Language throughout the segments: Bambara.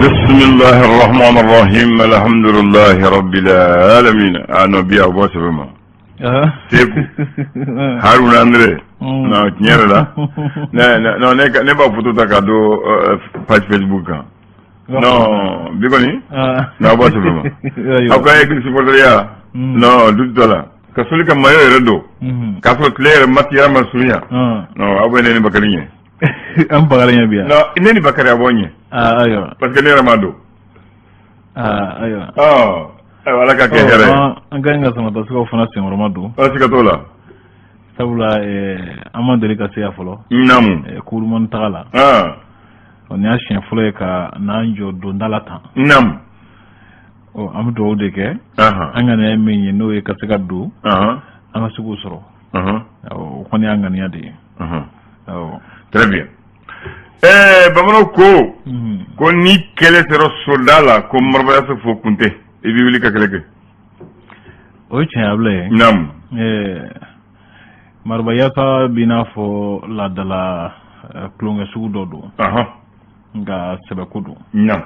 بسم الله الرحمن الرحيم الحمد لله رب العالمين انا بيا بوسما سيكو هارون اندري نا نيرا لا ne ba photo ta kado page Facebook non bigoni na bosema akay église supporteria non dudala kasolika mayo redo kaso clair matiya masunya non abone ne bakarinya am bakarinya biya non ineni bakari abonye ayo parce que ne ramado ayo wala ka ke here an ganga sama ta suka fana sen ramado asika tola sabula amandeli ka siya folo namu kulumon tagala on ya shen folo ka nanjo do ndalata nam o am do de ke an ga ne menye no e ka sika do an ga sugu soro o koni an ga ne yade très bien bamano ko ni kele sero soldala ko marbaya se fo kunte e bi wili ka kele ke o chable nam marbaya ta bina fo la dala klonga sugu dodo nga sebe kudu nam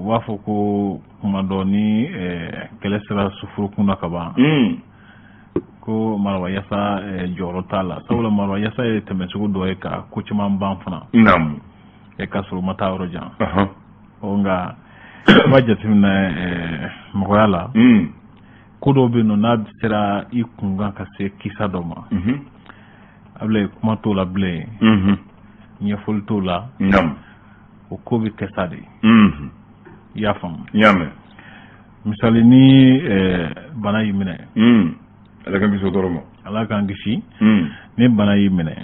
wa fo ko kuma doni kele sera sufuru kuna kaba ko marwa yasa joro tala sawla marwa yasa e temesugo do e ka ko ci man ban fana nam e ka suru mata rojan o nga wajatina moyala ko do be no na sera i kunga ka se kisa doma able kuma to la ble nya fol to la nam o ko bi kesade ya fam nyame misali ni bana yimine ala kan biso doromo ala kan gishi ne bana yi mine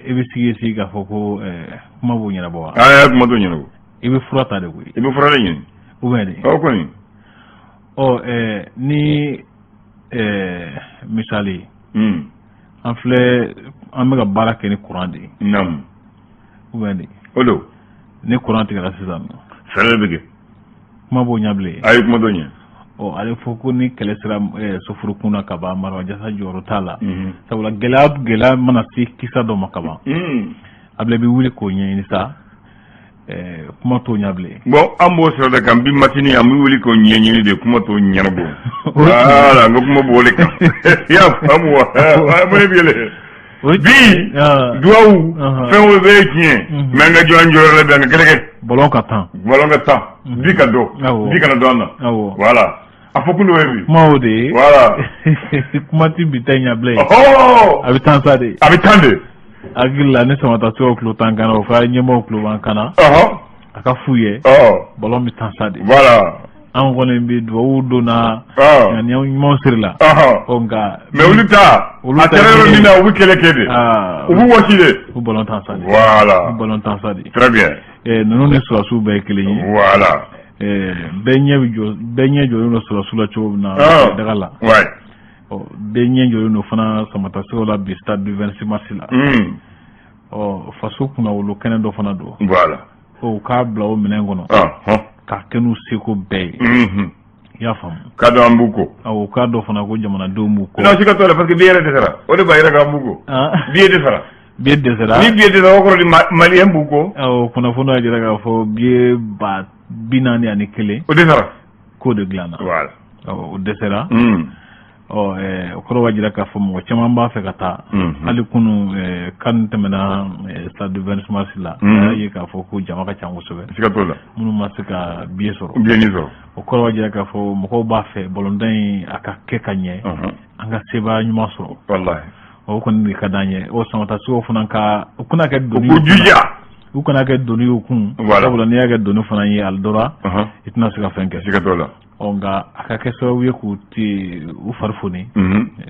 ibe sigi ga foko kuma bo nyina bo aya kuma do nyina bo ibe furata de wi ibe furata nyini o bede o ko ni ni misali en flé en mega baraka ni courant de nam o bede odo ni courant ga sizam fere bege kuma bo nyable ay kuma do nyina ale foko ni kelesra sofuru kuna kaba marwa jasa joro tala sabula gelab mana si kisa do makaba able bi wuli ko nyi sa kuma to nyable bon ambo so da kam bi matini am wuli ko nyi de kuma to nyarbo wala ngo kuma bo le kam ya famu mo ne biele bi duau fewo be kien menga jonjoro le ben keleke bolon ka tan bi ka do bi kana do na voilà afokundo webi mawde voilà kuma ti bitanya blay abitan de agilla ne sama ta to klo tangana o fa nyemo klo wankana aka fuye bolon mi tansade voilà an gone bi do na nyanya mo sirla onga me ulita atere mina o wikele kede ubu woside u bolon tansade voilà bolon tansade très bien non ne so su be kele voilà benye jo no sula cho na dagala ouais benye jo no fana samata so la bi stade du 26 mars la faso kuna wolo kene do fana do voilà ka bla o menengono ka kenu seko be ya fam ka do ambuko ka do fana ko jamana do mu ko no sika to la parce que biere de sara o de bayira ga ambuko biere de sara ni biere de sara ko di mali ambuko kuna fono ajira ga fo bie ba binani ani kele o desara ko de glana voilà o desara ko wajira ka fo mo chama ba fe kata ali kunu kan temena stade de 26 mars la yi ka fo ko jama ka chango sobe sika to la munu masika bien soro o ko wajira ka fo mo ko ba fe bolondan aka ke kanye anga seba nyuma soro wallahi o ko ni kadanye o samata so funanka kuna ka doni ko juja u kana ke doni okun wala ni ya ke doni fana yi aldora itna sika fenke sika dola onga aka ke so wi ku ti u farfuni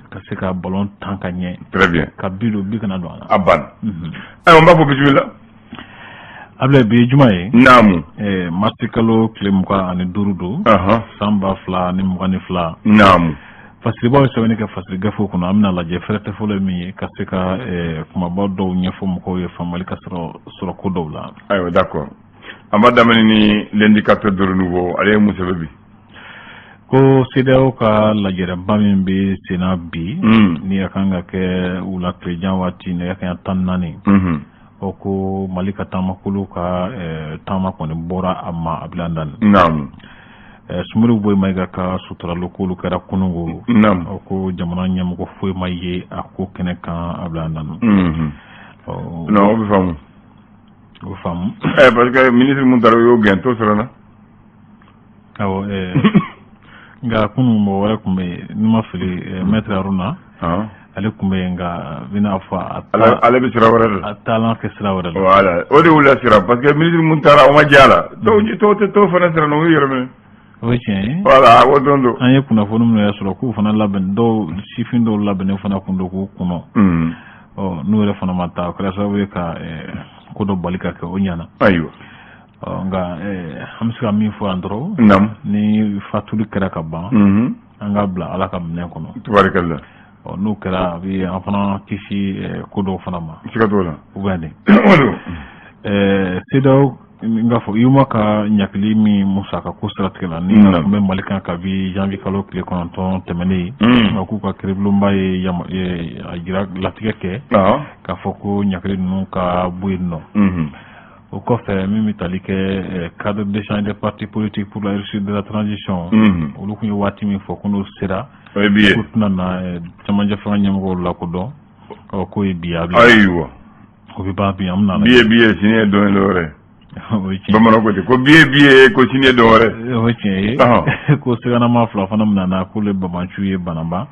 ka sika ballon tankanye très bien ka bido bi kana do ana aban on ba fo bismillah able bi jumaye namu mastikalo klem ko ani durudo samba fla ni mugani fla namu fasiri bawo sɛbɛnni kɛ fasiri gafo kɔnɔ an bɛna lajɛ fɛrɛtɛ fɔlɔ min ye ka se ka kumaba dɔw ɲɛfɔ mɔgɔw ye faamali ka sɔrɔ ko dɔw la. ayiwa d'accord an b'a daminɛ ni l'indicateur de renouveau ale ye mun sɛbɛn bi. ko CEDEAO ka lajɛrɛba min bɛ senna bi ni a kan ka kɛ wula tilejan waati nɛgɛ kanɲɛ 14 o ko Malika tamakulu ka tama kɔni bɔra a ma a bila dan naam Sumuru boy maiga ka sutura lokulu kɛra kunungo naam o ko jamana ɲɛmɔgɔ foyi ma ye a ko kɛnɛ kan a bila dan non o bɛ faamu o faamu parce que ministre mun taara y'o gɛn to sɔrɔ na awɔ nka kunun mɔgɔ wɛrɛ tun bɛ yen ni ma fili maître Haruna ale tun bɛ yen nka bɛna fɔ ale bɛ sira wɛrɛ la a taalan kɛ sira wɛrɛ la voilà o de wula sira parce que ministre mun taara o ma diya la to fana sira n'o yɛrɛ minɛ o ye tiɲɛ ye voilà o don an ye kunnafoni minnu yɛrɛ sɔrɔ k'u fana labɛn dɔw sifin dɔw labɛnnen fana kun don k'u kɔnɔ n'u yɛrɛ fana ma taa o kɛra sababu ye ka ko dɔ bali ka kɛ o ɲana ayiwa nka an bɛ se ka min fɔ yan dɔrɔn ni fatuli kɛra ka ban an ka bila ala ka minɛ kɔnɔ tubarikala n'o kɛra a bɛ an fana kisi ko dɔw fana ma siga t'o la u bɛ nin CEDEAO nka fɔ IUMA ka ɲakili min musaka ko siratigɛ la ni tun bɛ Mali kan kabi janvier kalo tile 9 tɛmɛnen nka k'u ka kiiribulonba ye a jira latigɛ kɛ k'a fɔ ko ɲakili ninnu ka bɔ yen nɔ o kɔfɛ min bɛ tali kɛ cadre d'échange des partis politiques pour la réussite de la transition olu tun ye waati min fɔ ko n'o sera ko tɛna na cɛmancɛ fanga ɲɛmɔgɔw lakodɔn k'o ye bi a ayiwa o bɛ ban bi an bɛna bi ye sini ye don dɔ wɛrɛ bamananw ko ten ko bi ye ko sini ye don wɛrɛ o ye tiɲɛ ye ko sɛgɛnama fila fana min na k'olu Bamancu ye Banaba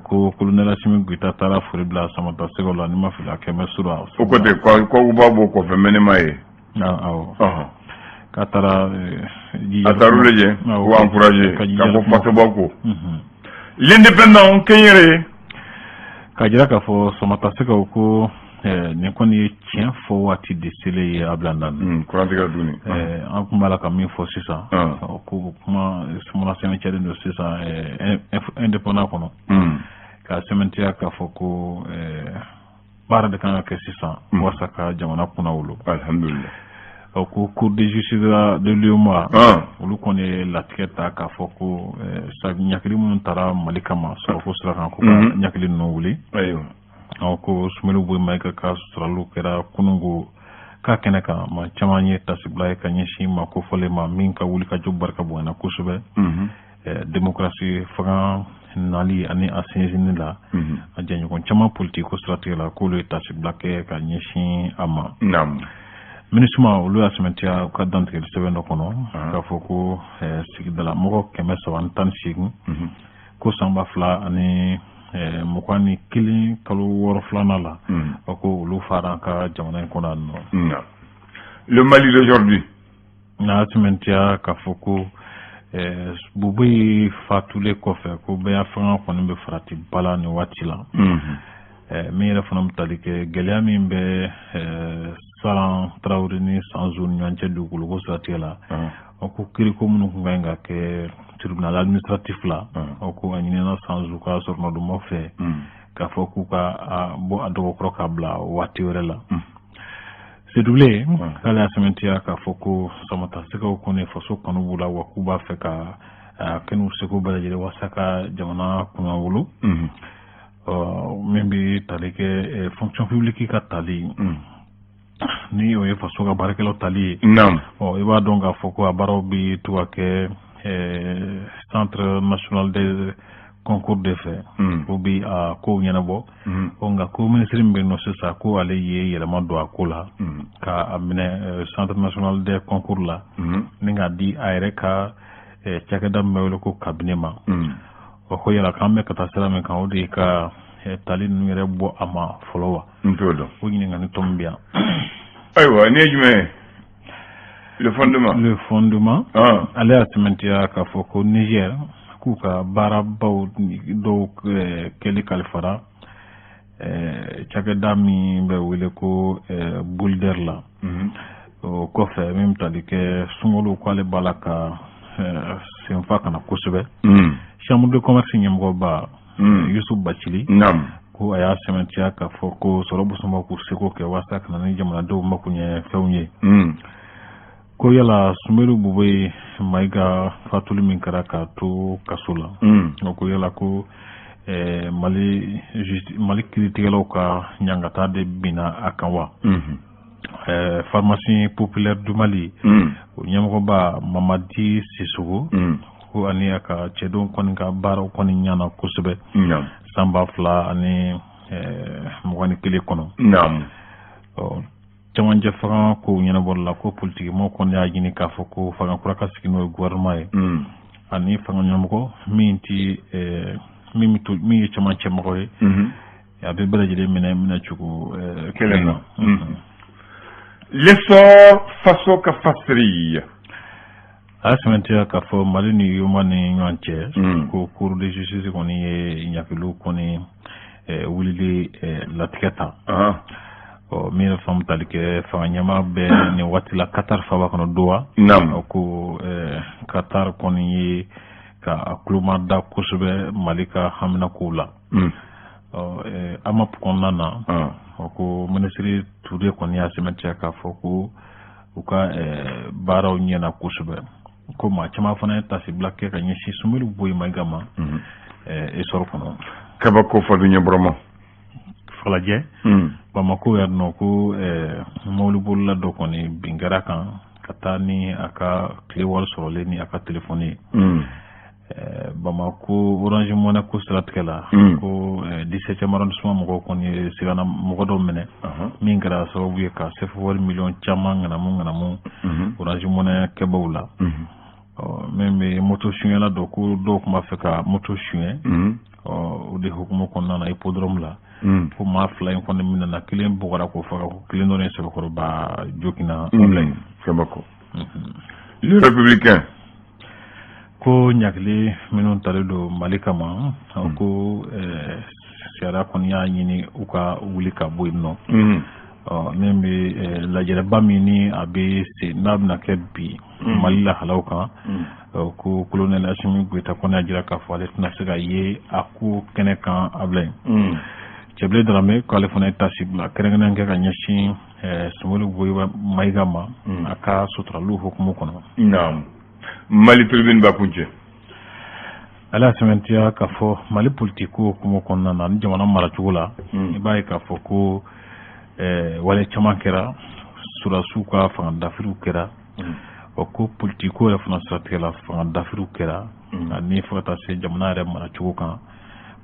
ko colonel Assimi Goïta taara foli bila Samata Seko la ni ma fili a kɛmɛ sura o ko ten ko b'a bɔ kɔfɛ mɛ ne ma ye awɔ k'a taara a taara lajɛ ko encouragé ka fɔ fasobaw ko l'indépendant kɛnyɛrɛ ka jira k'a fɔ Samata Seko ko nin kɔni ye tiɲɛ fɔ waati de sele ye a bila dan kurantigɛ dunni an kun b'a la ka min fɔ sisan ko kuma sumana sɛmɛncɛlen don sisan indépendant kɔnɔ ka sɛmɛntiya k'a fɔ ko baara de kan ka kɛ sisan walasa ka jamana kunna wolo alhamdulillah ko cour de justice de l'UEMOA olu kɔni ye latigɛ ta k'a fɔ ko ɲakili minnu taara Mali kama sɔrɔ ko sira kan ko ka ɲakili ninnu wuli ko Sumelu Boyi Mayiga ka suturaliw kɛra kunungo k'a kɛnɛ kan ma caman ye tasibila ye ka ɲɛsin ma ko fɔlen ma min ka wuli ka jɔ barika bonyana kosɛbɛ démocratie fanga nali ani a sinsinni la a jɛɲɔgɔn caman politique ko siratigɛ la k'olu ye tasibila kɛ ka ɲɛsin a ma MINUSMA olu y'a sɛmɛntiya u ka dantigɛli sɛbɛn dɔ kɔnɔ k'a fɔ ko sigidala mɔgɔ 318 ko sanba 2 ani 21 kalo 6 filanan la ko olu fara ka jamana in kɔnɔ nɔ le Mali d'aujourd'hui n'a sɛmɛntiya k'a fɔ ko Bubu fatulen kɔfɛ ko bɛɛ fanga kɔni bɛ farati bala ni waati la min yɛrɛ fana bɛ tali kɛ gɛlɛya min bɛ Saran Traoré ni Sanzu ni ɲɔgɔn cɛ dugukolo ko siratigɛ la ko kiiriko minnu tun kan ka kɛ tribunal administratif la ko a ɲinina Sanzu ka sɔrɔnadonmaw fɛ k'a fɔ k'u ka bɔ a dɔgɔkɔrɔ k'a bila waati wɛrɛ la Sedule k'ale y'a sɛmɛntiya k'a fɔ ko Samata Seko kɔni faso kanu b'u la wa k'u b'a fɛ ka kɛnɛw seko bɛɛ lajɛlen walasa ka jamana kunna wolo min bɛ tali kɛ fonction publique ka tali ni o ye faso ka baarakɛlaw tali ye i b'a dɔn k'a fɔ ko a baaraw bɛ to ka kɛ centre national des concours de faits o bɛ a kow ɲɛnabɔ nka ko minisiri min bɛ yen nɔ sisan ko ale ye yɛlɛma don a ko la k'a minɛ centre national des concours la ni k'a di a yɛrɛ ka cakɛda min bɛ wele ko cabinet ma o ko yala k'an bɛ ka taa sira min kan o de ye ka tali ninnu yɛrɛ bɔ a ma fɔlɔ wa o ɲininkali tɔ min bɛ yan ayiwa ne ye jumɛn ye le fondement ale y'a sɛmɛntiya k'a fɔ ko Niger k'u ka baarabaw dɔw kɛli kalifara cakɛda min bɛ wele ko Bulder la o kɔfɛ min bɛ tali kɛ sunkalo k'ale b'a la ka senfa kana kosɛbɛ chambre de commerce ɲɛmɔgɔba Yusuf Bacili ko a y'a sɛmɛntiya k'a fɔ ko sɔrɔ busama k'u seko kɛ walasa ka na ni jamanadenw makoɲɛ fɛnw ye ko yala Sumelu Boyi Mayiga fatuli min kɛra k'a to kaso la ko yala ko Mali kiiritigɛlaw ka ɲangata de binna a kan wa pharmacie populaire du Mali o ɲɛmɔgɔba Mamadi Sissoko ko ani a ka cɛdenw kɔni ka baaraw kɔni ɲana kosɛbɛ san 2021 kɔnɔ cɛmancɛ fanga ko ɲɛnabɔli la ko politiki mɔgɔw kɔni y'a ɲini k'a fɔ ko fanga kura ka sigi n'o ye gouvernement ye ani fanga ɲɛmɔgɔ min ye cɛmancɛ mɔgɔ ye a bɛ bɛɛ lajɛlen minɛ cogo kelen na l'essor faso ka fasiri a sɛmɛntiya k'a fɔ Mali ni Yoma ni ɲɔgɔn cɛ ko cour de justice kɔni ye ɲafiliw kɔni wulili latigɛ ta min ye faamu tali kɛ fanga ɲɛmaa bɛɛ nin waati la Qatar faba kɔnɔ Doha ko Qatar kɔni ye ka kuloma da kosɛbɛ Mali ka hamina kow la AMAP kɔnɔna na ko ministre Touré kɔni y'a sɛmɛntiya k'a fɔ ko u ka baaraw ɲɛna kosɛbɛ ko maa caman fana ye tasibila kɛ ka ɲɛsin Sunbeli Boyi Mayiga ma sɔrɔ kɔnɔ kabako fadu ɲɛbɔrɔma falajɛ Bamako yɛrɛ nɔ ko mɔbilibolila dɔ kɔni bin kɛra kan ka taa ni a ka tile wari sɔrɔlen ni a ka telefɔni ye Bamako Orange Money ko siratigɛ la ko 17e arrondissement mɔgɔw kɔni ye sigana mɔgɔ dɔ minɛ min kɛra sababu ye ka sɛfɛwari miliyɔn caman ŋanamu Orange Money kɛbaw la min bɛ moto suɲɛla dɔ ko dɔw tun b'a fɛ ka moto suɲɛ o de hukumu kɔnɔna na hippodrome la ko maa fila in kɔni min nana kelen bɔgɔra k'o faga ko kelen dɔ in sɛbɛkɔrɔba Jokina Kabako le républicain ko ɲagili minnu talen don Mali kama ko sariya kɔni y'a ɲini u ka wuli ka bɔ yen nɔ min bɛ lajɛrɛba min ni a bɛ se n'a bɛna kɛ bi Mali lahalaw kan ko colonel Assimi Goïta kɔni y'a jira k'a fɔ ale tɛna se ka ye a ko kɛnɛ kan a bila yen Cɛbilen Daramɛ k'ale fana ye tasi bila kɛrɛnkɛrɛnnen kɛ ka ɲɛsin Sunbeli Boyi Mayiga ma a ka suturaliw hukumu kɔnɔ Mali tribune b'a kuncɛ ale y'a sɛmɛntiya k'a fɔ Mali politiko hukumu kɔnɔna na ni jamana maracogo la i b'a ye k'a fɔ ko wale caman kɛra surasiw ka fanga dafiriw kɛra ko politiko yɛrɛ fana siratigɛ la fanga dafiriw kɛra ani fo ka taa se jamana yɛrɛ maracogo kan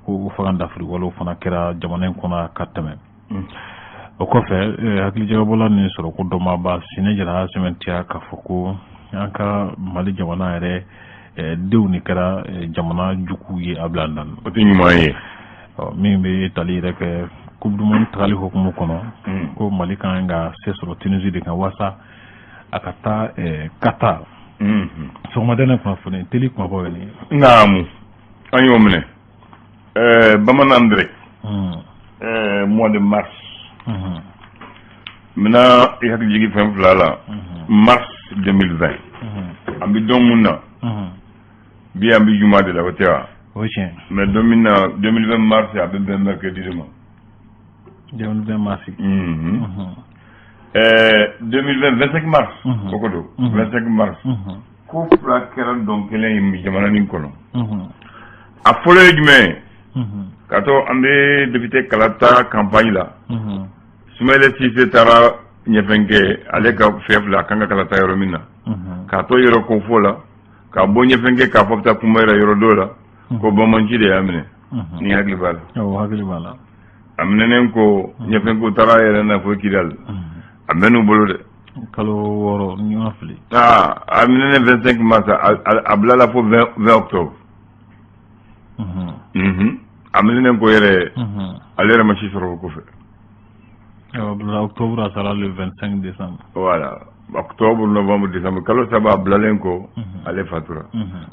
ko fanga dafiri walew fana kɛra jamana in kɔnɔ ka tɛmɛ o kɔfɛ hakilijagabɔla ni sɔrɔ ko dɔmaba Sine Jara y'a sɛmɛntiya k'a fɔ ko an ka Mali jamana yɛrɛ denw ni kɛra jamana juguw ye a bila nan o tɛ ɲuman ye min bɛ tali yɛrɛ kɛ coupe du monde tagali hukumu kɔnɔ ko Mali kan ka se sɔrɔ Tunisie de kan wasa a ka taa Qatar sɔgɔmadɛnɛ kunnafoni teli kumabɔ ye naamu an y'o minɛ bamanan direct mois de mars maintenant i hakili jigi fɛn fila la mars 2020 an bɛ don mun na bi an bɛ juma de la o tɛ wa mais don min na 2020 mars a bɛ bɛn mercredi de ma 2020 mars 2020 25 mars o ko don 25 mars ko fila kɛra dɔn kelen ye jamana nin kɔnɔ a fɔlɔ ye jumɛn ye ka to an bɛ député Kalata campagne la Soumaïla Cissé taara ɲɛfɛn kɛ ale ka fɛn fila a kan ka Kalata yɔrɔ min na k'a to yɔrɔ kofɔ la ka bɔ ɲɛfɛn kɛ k'a fɔ bɛ taa kunba yɛrɛ yɔrɔ dɔw la ko Bamanci de y'a minɛ ni hakili b'a la a minɛnen ko ɲɛfɛn ko taara yɛrɛ na fo Kidal a mɛn'u bolo dɛ kalo 6 ni ma fili a minɛnen 25 mars a bilala fo 20 octobre a minɛnen ko yɛrɛ ale yɛrɛ ma si sɔrɔ o kɔfɛ octobre a sara le 25 décembre voilà octobre novembre décembre kalo saba a bilalen ko ale fatura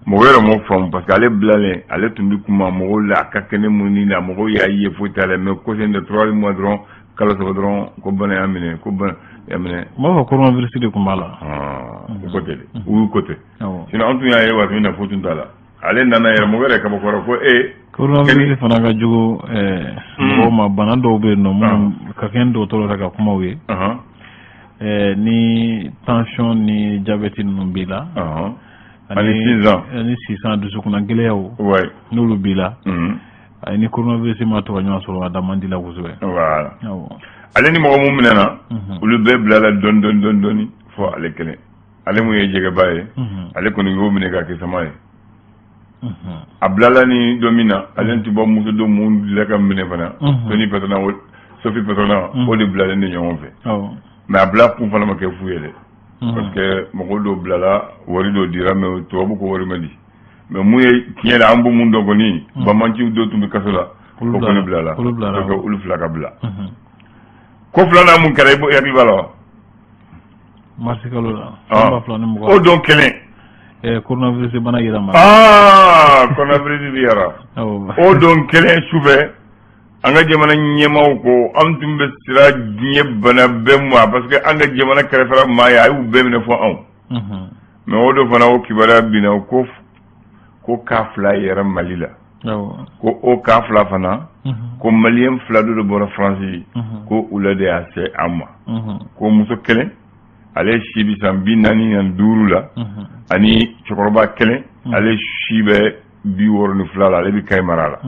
mɔgɔ yɛrɛ m'o faamu parce que ale bilalen ale tun bɛ kuma mɔgɔw la a ka kɛnɛ mun ni la mɔgɔw y'a ye foyi t'a la mais caution de 3 mois dɔrɔn kalo saba dɔrɔn ko bana y'a minɛ ko bana y'a minɛ n b'a fɔ coronavirus de tun b'a la o côté de u y'u côté sinon an tun y'a ye waati min na foyi tun t'a la ale nana yɛrɛ mɔgɔ yɛrɛ kabakɔrɔ ko coronavirus fana ka jugu mɔgɔw ma bana dɔw bɛ yen nɔ minnu ka kɛ ni dɔgɔtɔrɔ yɛrɛ ka kumaw ye ni tension ni diabète ninnu b'i la ani 6 ans dusukunna gɛlɛyaw n'olu b'i la ay ni coronavirus ma to ñoo solo da mandila wuzwe voilà ale ni mo mu minena ulu be blala don fo ale kene ale mu yejege baye ale ko ni yo mine ga ke samaye ablala ni domina ale ti bo muso do mu le kam mine fana to ni patana wo sofi patana o de blala ni ñoo fe mais abla pour fana ma ke fuyele parce que mo do blala wari do dira me to bu ko wari mali mais mu ye tiɲɛ an b'u mun dɔn kɔni bamanci dɔ tun bɛ kaso la o kɔni bila la parce que olu fila ka bila ko filanan mun kɛra i hakili b'a la wa marisi kalo la o don kelen coronavirus bana yɛrɛ ma coronavirus bi yɛrɛ o don kelen sufɛ an ka jamana ɲɛmaaw ko an tun bɛ sira diɲɛ bana bɛɛ ma parce que an ka jamana kɛrɛfɛla maa ye a y'u bɛɛ minɛ fɔ anw mais o don fana o kibaruya binna ko ka fila yɛrɛ Mali la ko o ka fila fana ko maliyɛn fila dɔ de bɔra France ko ula de y'a se an ma ko muso kelen ale si bi san 45 la ani cɛkɔrɔba kelen ale si bɛ 62 la ale bi Kayi mara la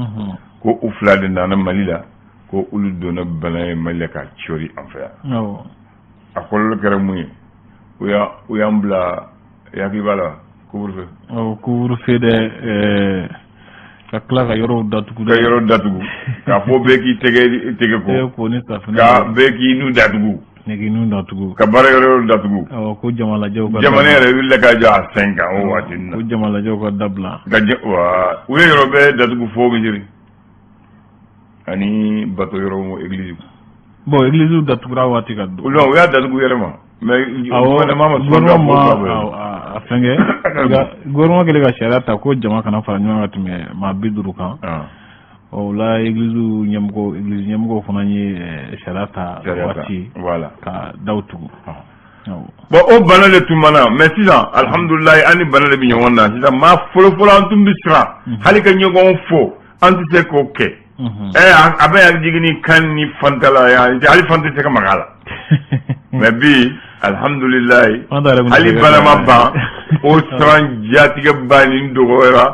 ko u fila de nana Mali la ko olu donna bana ye Mali la ka cɔri an fɛ yan a kɔlɔlɔ kɛra mun ye u y'an bila yakili b'a la couvre-feu de ka tila ka yɔrɔw datugu k'a fɔ bɛɛ k'i tɛgɛ ko ka bɛɛ k'i nu datugu ka baara yɔrɔ datugu ko jamana yɛrɛ wulila ka jɔ a 5 kan o waati nin na ko jama lajɛw ka dabila u ye yɔrɔ bɛɛ datugu fo misiri ani bato yɔrɔ église bon église datugura waati ka don u y'a datugu yɛrɛ ma mais a fɛngɛ gouvernement kɛlen ka sariya ta ko jama kana fara ɲɔgɔn kan tɛmɛ maa 50 kan o la église ɲɛmɔgɔw fana ye sariya ta waati ka daw tugu bon o bana de tun mana mais sisan alhamdulilayi an ni bana de bɛ ɲɔgɔn na sisan maa fɔlɔfɔlɔ an tun bɛ siran hali ka ɲɔgɔn fo an tɛ se k'o kɛ a bɛ yan jigin kan ni fantala hali fan tɛ se ka maga la mais bi alhamdulilayi hali bana ma ban o siran jatigɛ banni dɔgɔyara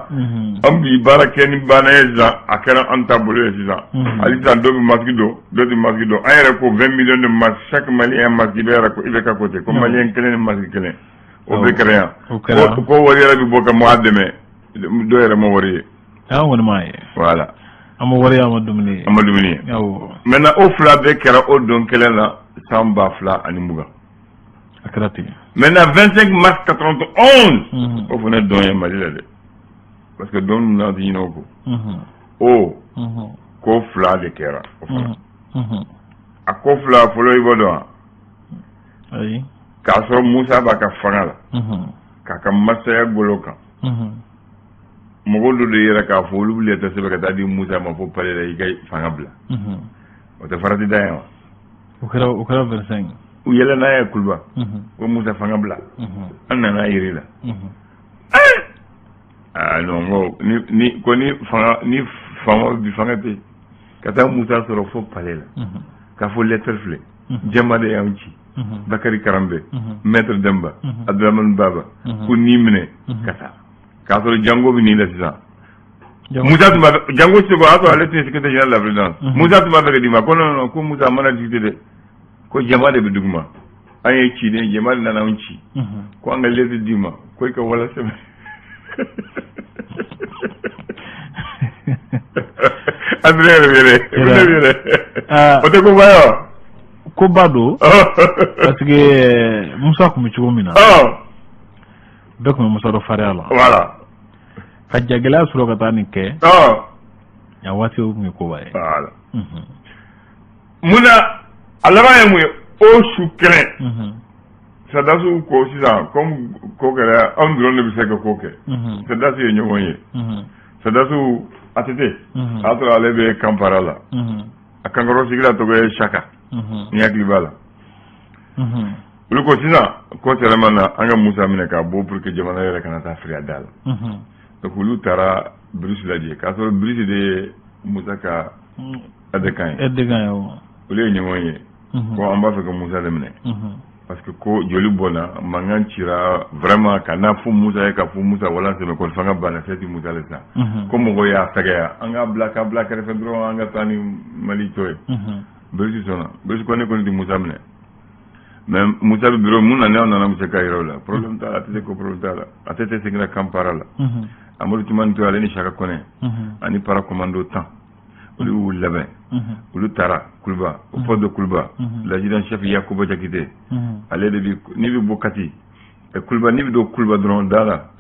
an bi baara kɛ ni bana ye sisan a kɛra an ta bolo ye sisan hali sisan dɔ bɛ masque don dɔ tɛ masque don an yɛrɛ ko 20 millions de masques chaque malien masque i bɛ ka côté ko malien kelen ni masque kelen o bɛ kɛra yan ko wari yɛrɛ bɛ bɔ ka mɔgɔ dɛmɛ dɔ yɛrɛ ma wari ye an kɔni m'a ye voilà an ma wari an ma dumuni ye maintenant o fila bɛɛ kɛra o don kelen la 120,000 a kɛra ten maintenant 25 mars 91 o fana don ye Mali la dɛ parce que don ninnu tɛ ɲinɛ o ko ko fila de kɛra o fana a ko fila fɔlɔ i b'o dɔn wa ayi k'a sɔrɔ Musa b'a ka fanga la k'a ka masaya golo kan mɔgɔ dɔ de yɛrɛ k'a fɔ olu bɛ tɛ sɛbɛn ka taa di Musa ma fo palais la i ka fanga bila o tɛ farati da yan wa o kɛra 25 u yɛlɛ n'a ye kuluba ko Musa fanga bila an nana yiri la non ko ni fanga bi fanga tɛ ka taa Musa sɔrɔ fo palais la k'a fɔ lettre filɛ jama de y'anw ci Bakari Karambe maître Demba Abdramane Baba ko ni minɛ ka taa k'a sɔrɔ Jango bɛ nin la sisan Musa tun b'a fɛ Jango Seko a y'a sɔrɔ ale tun ye secrétaire général de la présidence Musa tun b'a fɛ ka d'i ma ko non ko Musa mana discuter dɛ ko jama de bɛ duguma an ye ci de jama de nana anw ci ko an ka lettre d'i ma ko i ka wala sɛbɛn André yɛrɛ o tɛ ko ba ye wa ko ba don parce que Musa tun bɛ cogo min na bɛɛ tun bɛ Musa dɔ farinya la voilà ka jagɛlɛya sɔrɔ ka taa nin kɛ yan waati o tun ye koba ye voilà munna a laban ye mun ye o su kɛnɛ Sadasiw ko sisan comme ko kɛra anw dɔrɔn de bɛ se ka ko kɛ Sadasi ye ɲɔgɔn ye Sadasiw ATT a y'a sɔrɔ ale bɛ Kampala la a kankɔrɔsigila tɔgɔ ye Saka ni hakili b'a la olu ko sisan ko tɛrɛma na an ka Musa minɛ k'a bɔ pour que jamana yɛrɛ kana taa firi a da la donc olu taara Bruce lajɛ k'a sɔrɔ Bruce de ye Musa ka aides de camp ye olu ye ɲɔgɔn ye ko an b'a fɛ ka Musa de minɛ parce que ko joli bona mangan cira vraiment kana fu musa ka fu musa wala se me ko fanga bana feti musa le sa ko mo go ya sagaya anga black refe dro anga tani mali toy besi sona besi ko ne ko di musa mne mais musa biro mun na ne on musa kayro la problème ta la tete ko problème ta la atete singra kampara la amul tuman to ale ni shaka kone ani para commando temps olu laben olu tara kulba au poste de kulba l'adjudant chef Yakuba Jakite ale de bi ni bi bokati e kulba ni bi do kulba dron dala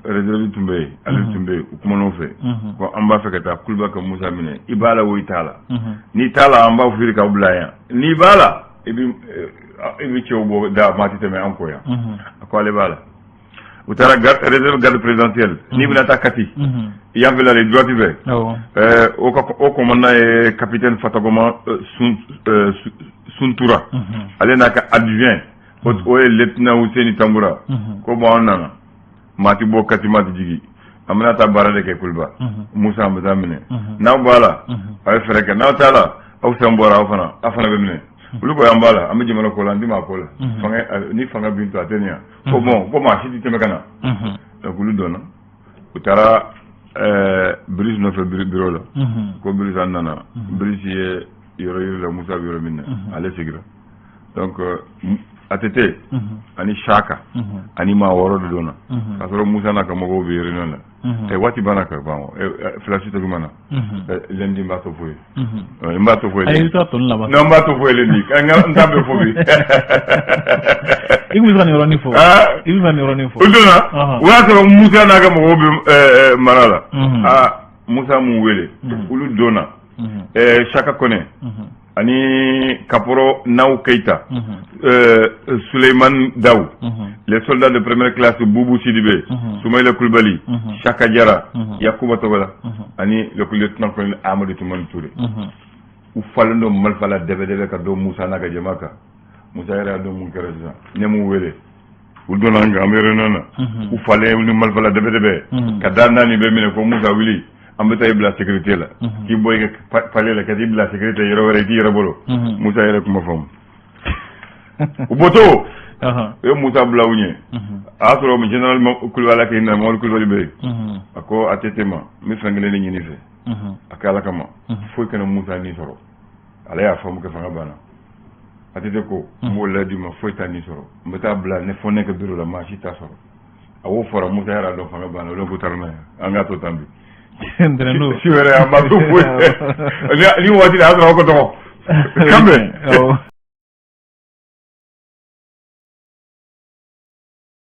réserve tumbe ale tumbe kuma no fe ko amba fe kata kulba ka musa mine ibala wo itala ni tala amba firi ka blaya ni bala ibi chewbo da matite me anko ya ko ale bala utara réserve garde présidentielle ni bi nata kati il y avait les droits divers au commandant capitaine Fatagoma Suntura allez naka adjoint au lieutenant Ouseni Tambura ko bon nana mati bo kati mati jigi amna ta barade ke kulba Musa mbamine na bala ay fereke na tala au sambora afana be mine ulu ko yambala ami jimala ko landi ma ko la fanga ni fanga bintu atenia ko bon ko ma sidi temekana donc ulu dona utara Brice no fe bureau la ko Brice anana Brice ye yoro la Musa yoro minna ale sigira donc atete ani shaka ani ma woro do dona kasoro Musa naka mogo be yoro nana e wati banaka ba flashi to gumana lendi mba to foye mba to foye ay to ton la ba no mba to foye lendi nga ndambe fobi igu zani roni fo igu zani roni fo udona wa Musa naka mogo be marala Musa mu wele ulu dona shaka kone ani Kaporo Naou Keita Suleiman Daou les soldats de première classe Boubou Sidibé Soumaïla Koulibaly Chaka Diarra Yakuba Togola ani le lieutenant-colonel Amadou Toumani Touré ou falando malfala debe ka do Musa naga jamaka Musa yara do mun karaza nemu wele ou donanga amere nana ou fallait ni malfala debe ka danani be mine ko Musa wili ambeta ibla sécurité la ki boy ke palé la kadi ibla sécurité yoro wara di yoro bolo Musa yara kuma fam uboto yo Musa bla unye asoro mi général Koulibaly ke na mo Koulibaly be ako atetema mi fangale ni ni fe akala kama foi kana Musa ni soro ala ya famu ke fanga bana atete ko mo la di ma foi tani soro mbeta bla ne fone ke biro la ma shi ta soro awo fora Musa yara do fanga bana lo ko tarna anga to tambi entreno si vere a ma tu ni wati da ko to kambe